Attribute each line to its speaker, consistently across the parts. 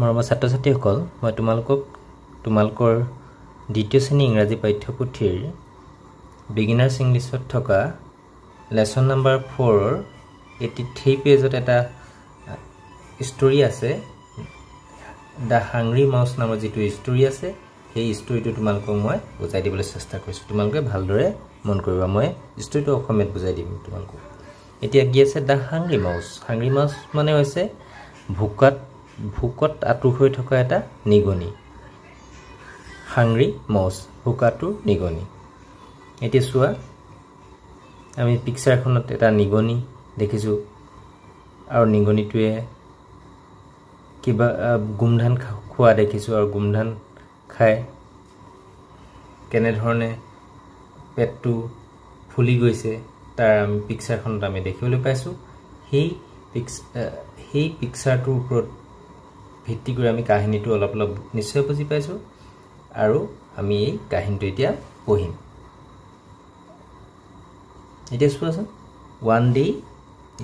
Speaker 1: মৰমৰ ছাত্ৰ-ছাত্ৰীসকল মই তোমালোকৰ দ্বিতীয় শ্ৰেণী ইংৰাজী পাঠ্যপুথিৰ বিগিনাৰ্ছ ইংলিছত থকা লেসন নাম্বাৰ 4 ৰ 83 পেজত এটা ষ্টৰী আছে দা হাংৰি মাউস নামৰ যেটো ষ্টৰী আছে সেই ষ্টৰীটো তোমালোকক মই বুজাই দিবলৈ চেষ্টা কৰিছো তোমালোকে ভালদৰে মন কৰিবা মই ষ্টৰীটো অসমীয়াত বুজাই দিম তোমালোকক এতিয়া কি আছে দা হাংৰি মাউস মানে হৈছে ভুকত আতুৰ হৈ থকা এটা নিগনি হাংৰি মাউস ভুকাতুৰ নিগনি এতিয়া চোৱা আমি পিকচাৰখনত এটা নিগনি দেখিছো আৰু নিগনিটোৱে কিবা গুমধান খোৱা দেখিছো আৰু গুমধান খায় কেনে ধৰণে পেটটো ফুলি গৈছে তাৰ আমি পিকচাৰখনত আমি দেখিবলৈ পাইছো সেই পিকচাৰটোৰ ওপৰত ভিত্তি কৰি আমি কাহিনীটো অলপ নিশ্চয় বুজি পাইছো আৰু আমি এই কাহিনীটো এতিয়া পঢ়িম এতিয়া চোৱাচোন one day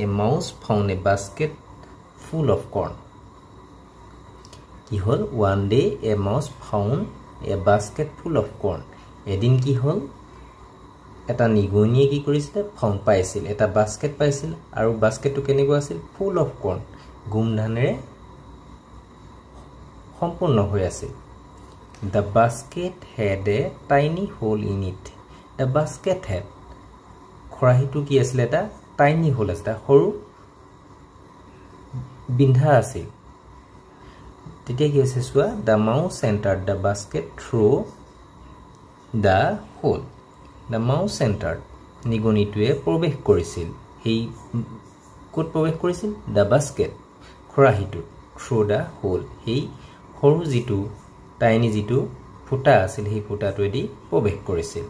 Speaker 1: a mouse found a basket full of corn কি হল one day a mouse found a basket full of corn এদিন কি হল এটা নিগনিয়ে কি কৰিছিল ফাউন্ড পাইছিল এটা বাস্কেট পাইছিল আৰু বাস্কেটটো কেনেকুৱা আছিল ফুল অফ কৰ্ন গুমধানেৰে সম্পূৰ্ণ হৈ আছিল the basket had a tiny hole in it the basket had খৰাহিটো কি আছিল এটা টাইনি হোল আছিল সৰু বিন্ধা আছিল তেতিয়া কি হৈছে চোৱা the mouse entered the basket through the hole the mouse entered নিগনিটোৱে প্ৰৱেশ কৰিছিল এই কোট প্ৰৱেশ কৰিছিল the basket খৰাহিটো through the hole এই সৰু জিটো টাইনি জিটো ফুটা আছিল সেই ফুটাটোৱেদি প্ৰৱেশ কৰিছিল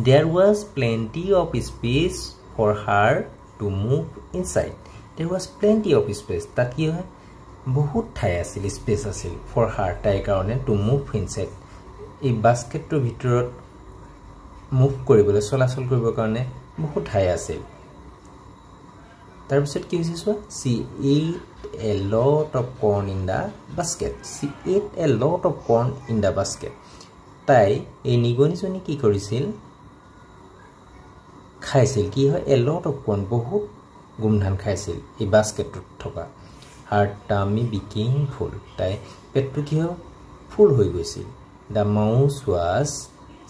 Speaker 1: There was plenty of space for her to move inside. There was plenty of space. That কি হয় বহুত ঠাই আছিল স্পেস আছিল for her তাই কাৰণে to move inside. এই বাস্কেটৰ ভিতৰত মুভ কৰিবলৈ চলাচল কৰিবৰ কাৰণে বহুত ঠাই আছিল তাৰ পিছত কি হৈছে চোৱা she ate a lot of corn in the basket. She ate a lot of corn in the basket. তাই এই নিগনিজনী কি কৰিছিল খাইছিল কি হয় a lot of corn বহুত গুমধান খাইছিল এই বাস্কেটত থকা her tummy became full তাই পেটটো কি হয় ফুল হৈ গৈছিল the mouse was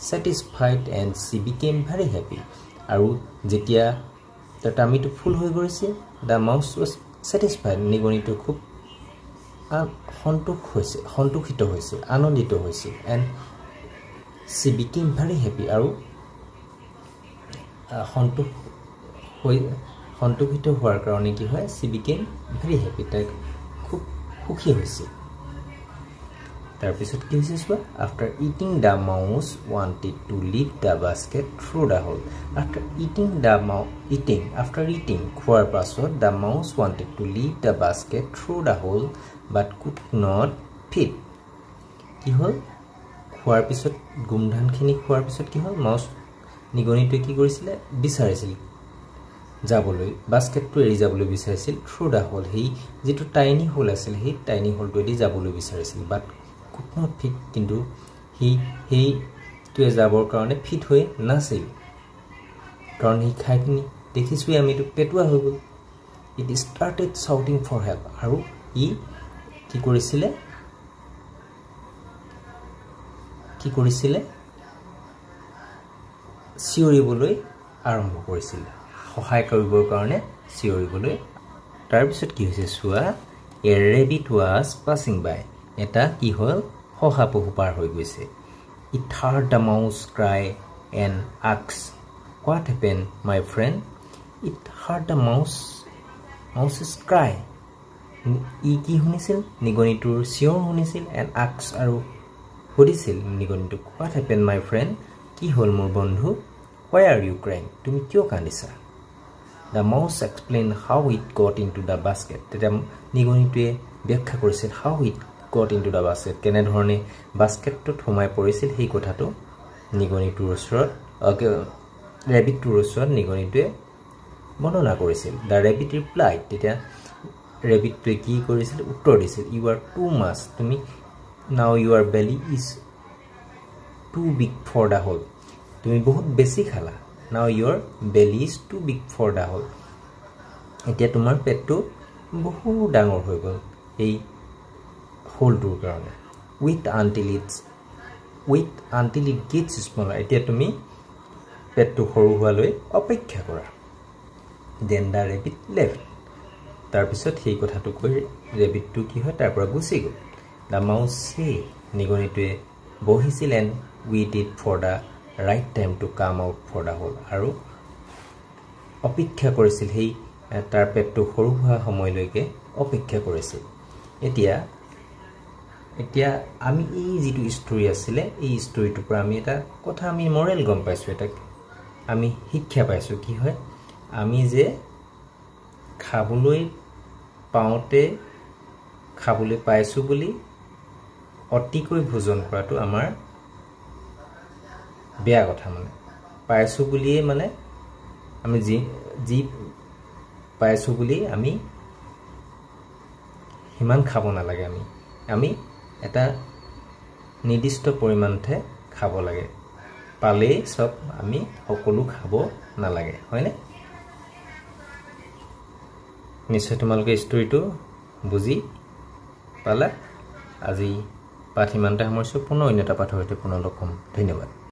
Speaker 1: satisfied and she became very happy আৰু যেতিয়া তাৰ টামিটো ফুল হৈ গৈছে the mouse was satisfied নিগনিটো খুব সন্তুষ্টিত হৈছে আনন্দিত হৈছে and she became very happy আৰু সন্তুষ্ট হোৱাৰ কাৰণে কি হয় she became very happy তাই খুব সুখী হৈছে তাৰ পিছত কি হৈছে চোৱা after eating the mouse wanted to leave the basket through the hole after eating খোৱাৰ পাছত the mouse wanted to leave the basket through the hole but could not fit কি হল খোৱাৰ পিছত গুমধানখিনি খোৱাৰ পিছত কি হল মাউস নিগনিটোৱে কি কৰিছিল বিচাৰিছিল যাবলৈ বাস্কেটটো এৰি যাবলৈ বিচাৰিছিল থ্ৰু দা হোল হি যেটো টাইনি হোল আছিল হি টাইনি হোলটোৱেদি যাবলৈ বিচাৰিছিল বাট কুড নট ফিট কিন্তু হি টোৱে যাবৰ কাৰণে ফিট হৈ নাছিল কাৰণ হি খাইনি দেখিছোই আমি তো পেটুৱা হৈ গল ইট স্টাৰ্টেড শাউটিং ফৰ হেল্প আৰু ই কি কৰিছিলে চিঞৰিবলৈ আৰম্ভ কৰিছিল সহায় কৰিবৰ কাৰণে চিঞৰিবলৈ তাৰ পিছত কি হৈছে চোৱা a rabbit was passing by এটা কি হল শহাপহু পাৰ হৈ গৈছে it heard the mouse cry and asked what happened my friend it heard the mouse's cry ই কি শুনিছিল নিগনিটোৰ চিঞৰ শুনিছিল and asked আৰু সুধিছিল নিগনিটোক what happened my friend কি হল মোৰ বন্ধু why are you crying তুমি কিয় কান্দিছা the mouse explained how it got into the basket তেতিয়া নিগনিটোৱে ব্যাখ্যা কৰিছিল how it got into the basket কেনে ধৰণে বাস্কেটত সোমাই পৰিছিল সেই কথাটো নিগনিটোৰ ওচৰত ৰেবিটটোৰ ওচৰত নিগনিটোৱে বৰ্ণনা কৰিছিল the rabbit replied তেতিয়া ৰেবিটটোৱে কি কৰিছিল উত্তৰ দিছিল ইউ আৰ টু মাছ তুমি now your belly is too big for the hole তুমি বহুত বেছি খালা now your belly is too big for the hole এতিয়া তোমাৰ পেটটো বহুত ডাঙৰ হৈ গ'ল এই হোলটোৰ কাৰণে with until it gets smaller এতিয়া তুমি পেটটো সৰু হোৱালৈ অপেক্ষা কৰা দেন দ্য ৰেবিট লেফ্ট তাৰপিছত সেই কথাটো কৈ ৰেবিটটো কি হয় তাৰ পৰা গুচি গ'ল দ্য মাউচ সে নিগনিটোৱে বহিছিল and waited for the right time to come out for the hole আৰু অপেক্ষা কৰিছিল সেই তাৰ পেটটো সৰু হোৱা সময়লৈকে অপেক্ষা কৰিছিল এতিয়া আমি এই যিটো ষ্টৰী আছিলে এই ষ্টৰীটোৰ পৰা আমি এটা কথা আমি মৰেল গম পাইছোঁ এটা আমি শিক্ষা পাইছোঁ কি হয় আমি যে খাবলৈ পাইছোঁ বুলি অতিকৈ ভোজন কৰাটো আমাৰ বেয়া কথা মানে পাইছোঁ বুলিয়ে মানে আমি যি পাইছোঁ বুলি আমি সিমান খাব নালাগে আমি এটা নিৰ্দিষ্ট পৰিমাণতহে খাব লাগে পালেই সব আমি সকলো খাব নালাগে হয়নে নিশ্চয় তোমালোকে ষ্টৰীটো বুজি পালা আজি পাঠ ইমানতে সামৰিছোঁ পুনৰ অন্য এটা পাঠৰ সৈতে পুনৰ লগ হ'ম ধন্যবাদ